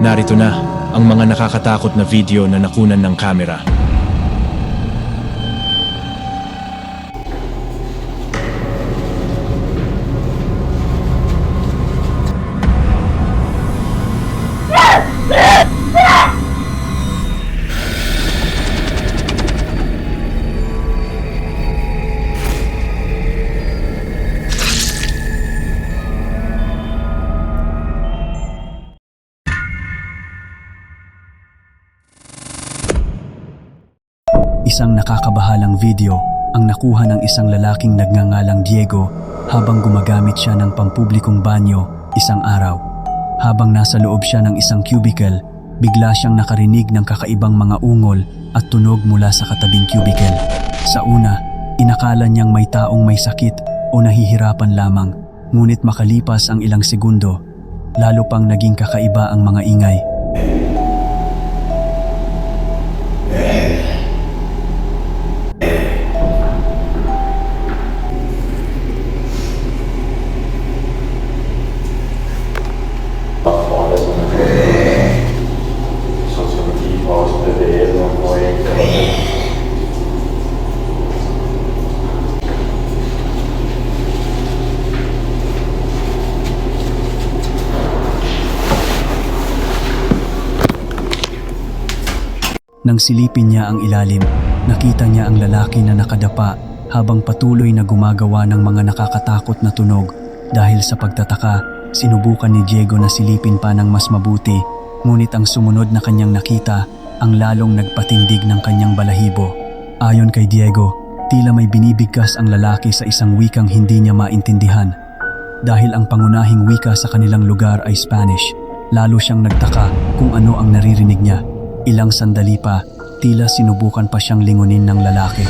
Narito na ang mga nakakatakot na video na nakunan ng kamera. Isang nakakabahalang video ang nakuha ng isang lalaking nagngangalang Diego habang gumagamit siya ng pampublikong banyo isang araw. Habang nasa loob siya ng isang cubicle, bigla siyang nakarinig ng kakaibang mga ungol at tunog mula sa katabing cubicle. Sa una, inakala niyang may taong may sakit o nahihirapan lamang, ngunit makalipas ang ilang segundo, lalo pang naging kakaiba ang mga ingay. Nang silipin niya ang ilalim, nakita niya ang lalaki na nakadapa habang patuloy na gumagawa ng mga nakakatakot na tunog. Dahil sa pagtataka, sinubukan ni Diego na silipin pa ng mas mabuti, ngunit ang sumunod na kanyang nakita ang lalong nagpatindig ng kanyang balahibo. Ayon kay Diego, tila may binibigkas ang lalaki sa isang wikang hindi niya maintindihan. Dahil ang pangunahing wika sa kanilang lugar ay Spanish, lalo siyang nagtaka kung ano ang naririnig niya. Ilang sandali pa, tila sinubukan pa siyang lingunin ng lalaki.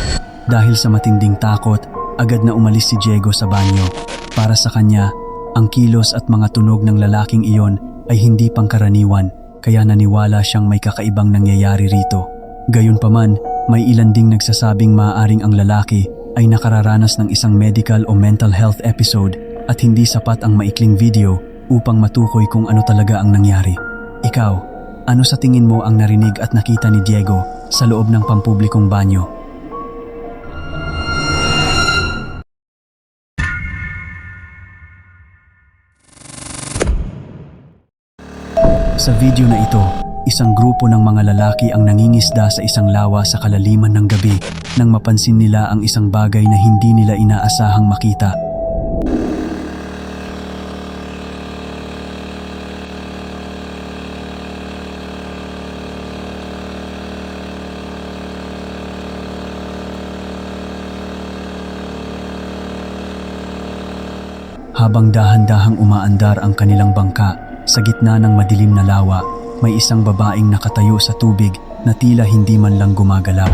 Dahil sa matinding takot, agad na umalis si Diego sa banyo. Para sa kanya, ang kilos at mga tunog ng lalaking iyon ay hindi pangkaraniwan, kaya naniwala siyang may kakaibang nangyayari rito. Gayunpaman, may ilan ding nagsasabing maaaring ang lalaki ay nakararanas ng isang medical o mental health episode at hindi sapat ang maikling video upang matukoy kung ano talaga ang nangyari. Ikaw, ano sa tingin mo ang narinig at nakita ni Diego sa loob ng pampublikong banyo? Sa video na ito, isang grupo ng mga lalaki ang nangingisda sa isang lawa sa kalaliman ng gabi nang mapansin nila ang isang bagay na hindi nila inaasahang makita. Habang dahan-dahang umaandar ang kanilang bangka, sa gitna ng madilim na lawa, may isang babaeng nakatayo sa tubig na tila hindi man lang gumagalaw.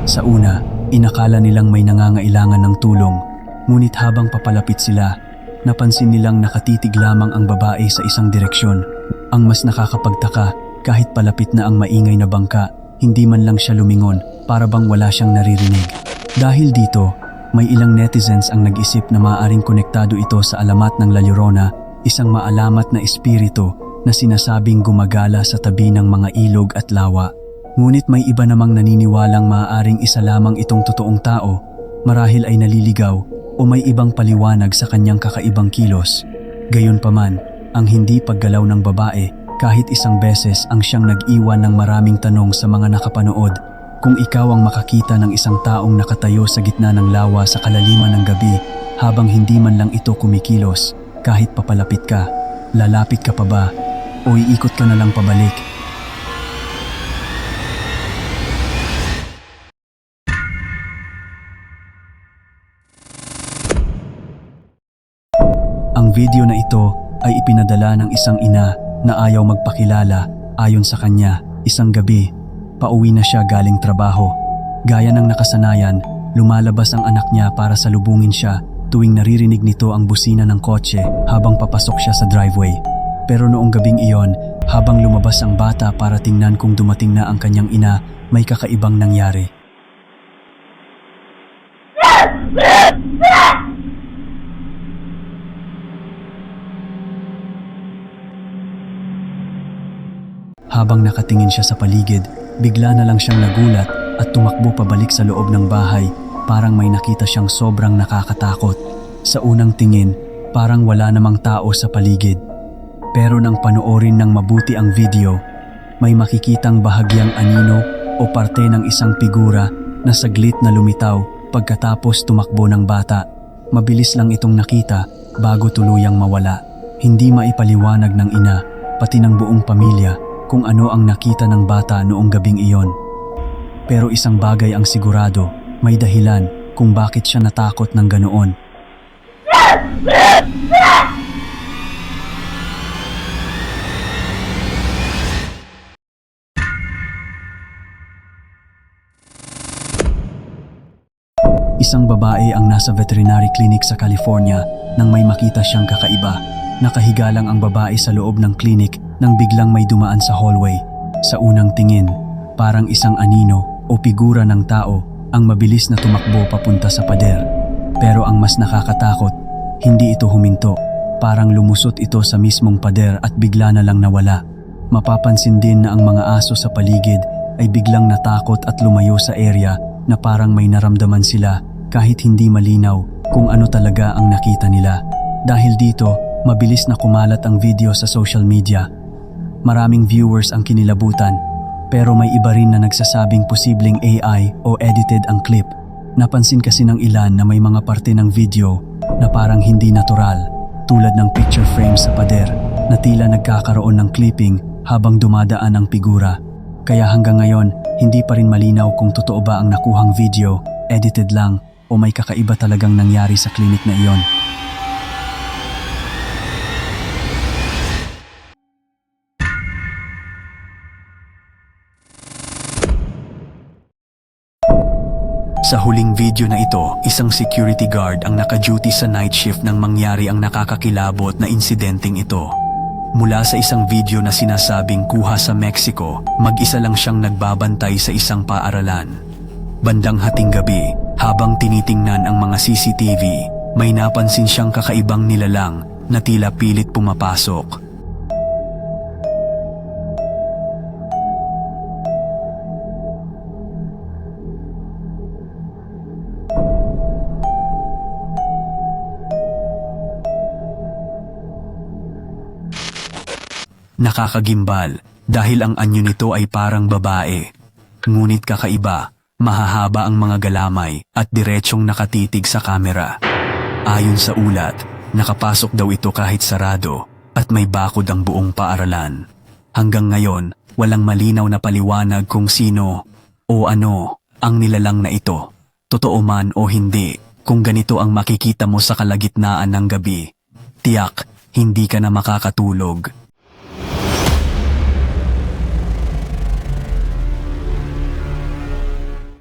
Sa una, inakala nilang may nangangailangan ng tulong, ngunit habang papalapit sila, napansin nilang nakatitig lamang ang babae sa isang direksyon. Ang mas nakakapagtaka, kahit palapit na ang maingay na bangka, hindi man lang siya lumingon para bang wala siyang naririnig. Dahil dito, may ilang netizens ang nag-isip na maaaring konektado ito sa alamat ng La Llorona, isang maalamat na espiritu na sinasabing gumagala sa tabi ng mga ilog at lawa. Ngunit may iba namang naniniwalang maaaring isa lamang itong totoong tao, marahil ay naliligaw o may ibang paliwanag sa kanyang kakaibang kilos. Gayunpaman, ang hindi paggalaw ng babae kahit isang beses ang siyang nag-iwan ng maraming tanong sa mga nakapanood. Kung ikaw ang makakita ng isang taong nakatayo sa gitna ng lawa sa kalaliman ng gabi habang hindi man lang ito kumikilos, kahit papalapit ka, lalapit ka pa ba o iikot ka na lang pabalik? Ang video na ito ay ipinadala ng isang ina na ayaw magpakilala. Ayon sa kanya, isang gabi, pauwi na siya galing trabaho. Gaya ng nakasanayan, lumalabas ang anak niya para salubungin siya tuwing naririnig nito ang busina ng kotse habang papasok siya sa driveway. Pero noong gabing iyon, habang lumabas ang bata para tingnan kung dumating na ang kanyang ina, may kakaibang nangyari. Habang nakatingin siya sa paligid, bigla na lang siyang nagulat at tumakbo pabalik sa loob ng bahay. Parang may nakita siyang sobrang nakakatakot. Sa unang tingin, parang wala namang tao sa paligid. Pero nang panoorin ng mabuti ang video, may makikitang bahagyang anino o parte ng isang figura na saglit na lumitaw pagkatapos tumakbo ng bata. Mabilis lang itong nakita bago tuluyang mawala. Hindi maipaliwanag ng ina, pati ng buong pamilya, kung ano ang nakita ng bata noong gabing iyon. Pero isang bagay ang sigurado, may dahilan kung bakit siya natakot ng ganoon. Isang babae ang nasa veterinary clinic sa California nang may makita siyang kakaiba. Nakahiga lang ang babae sa loob ng clinic nang biglang may dumaan sa hallway. Sa unang tingin, parang isang anino o figura ng tao ang mabilis na tumakbo papunta sa pader. Pero ang mas nakakatakot, hindi ito huminto. Parang lumusot ito sa mismong pader at bigla na lang nawala. Mapapansin din na ang mga aso sa paligid ay biglang natakot at lumayo sa area na parang may naramdaman sila kahit hindi malinaw kung ano talaga ang nakita nila. Dahil dito, mabilis na kumalat ang video sa social media. Maraming viewers ang kinilabutan, pero may iba rin na nagsasabing posibleng AI o edited ang clip. Napansin kasi ng ilan na may mga parte ng video na parang hindi natural, tulad ng picture frame sa pader na tila nagkakaroon ng clipping habang dumadaan ang figura. Kaya hanggang ngayon, hindi pa rin malinaw kung totoo ba ang nakuhang video, edited lang, o may kakaiba talagang nangyari sa klinik na iyon. Sa huling video na ito, isang security guard ang naka-duty sa night shift nang mangyari ang nakakakilabot na insidenteng ito. Mula sa isang video na sinasabing kuha sa Mexico, mag-isa lang siyang nagbabantay sa isang paaralan. Bandang hating gabi, habang tinitingnan ang mga CCTV, may napansin siyang kakaibang nilalang na tila pilit pumapasok. Nakakagimbal dahil ang anyo nito ay parang babae. Ngunit kakaiba, mahahaba ang mga galamay at diretsyong nakatitig sa kamera. Ayon sa ulat, nakapasok daw ito kahit sarado at may bakod ang buong paaralan. Hanggang ngayon, walang malinaw na paliwanag kung sino o ano ang nilalang na ito. Totoo man o hindi, kung ganito ang makikita mo sa kalagitnaan ng gabi, tiyak hindi ka na makakatulog.